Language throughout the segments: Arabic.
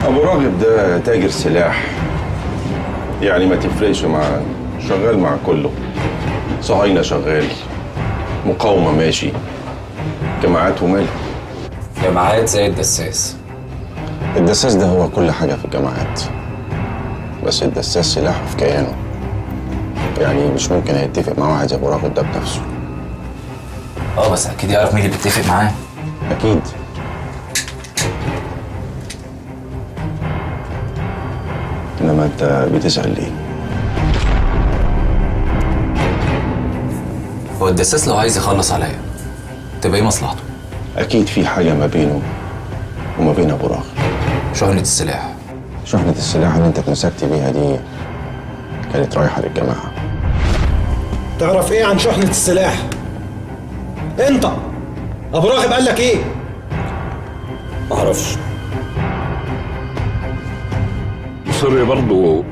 ابو راغب ده تاجر سلاح، يعني ما تفرقش معاه، شغال مع كله. صهاينة شغال، مقاومة ماشي، جماعات ومال. جماعات زي الدساس. الدساس ده هو كل حاجة في الجماعات، بس الدساس سلاحه في كيانه، يعني مش ممكن هيتفق مع واحد زي ابو راغب ده بنفسه. بس اكيد يعرف مين اللي بيتفق معاه. اكيد. انما انت بتسأل ليه؟ هو الدساس لو عايز يخلص عليا تبقى ايه مصلحته؟ اكيد في حاجة ما بينه وما بين ابو راغب. شحنة السلاح. شحنة السلاح اللي انت اتمسكت بيها دي كانت رايحة للجماعة. تعرف ايه عن شحنة السلاح؟ انت ابو راغب قال لك ايه؟ معرفش. مصر برضه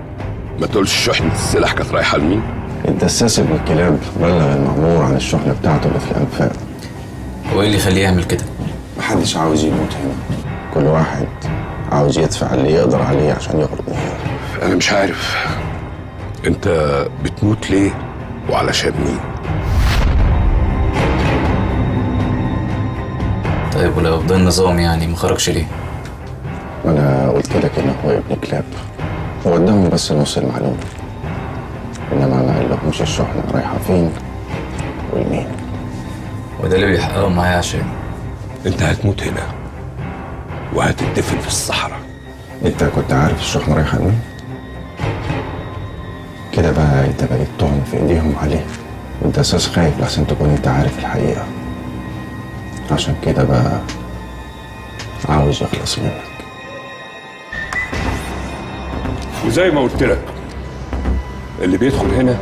ما تقولش شحنة السلاح كانت رايحة لمين؟ الدساس ابن الكلاب بلغ المأمور عن الشحنة بتاعته اللي في الأنفاق. هو ايه اللي يخليه يعمل كده؟ محدش عاوز يموت هنا، كل واحد عاوز يدفع اللي يقدر عليه عشان يخرج من هنا. أنا مش عارف أنت بتموت ليه وعلشان مين؟ طيب ولو ده النظام يعني ما خرجش ليه؟ ما أنا قلت لك إن هو ابن كلاب، هو اداهم بس نص المعلومة، إنما ما قالهمش الشحنة رايحة فين ولمين. وده اللي بيحققوا معايا عشان أنت هتموت هنا وهتدفن في الصحراء. أنت كنت عارف الشحنة رايحة لمين؟ كده بقى أنت بقيت تهم في إيديهم عليه، والدساس خايف لحسن تكون أنت عارف الحقيقة، عشان كده بقى عاوز يخلص منك. وزي ما قلت لك اللي بيدخل هنا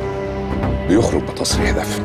بيخرج بتصريح دفن.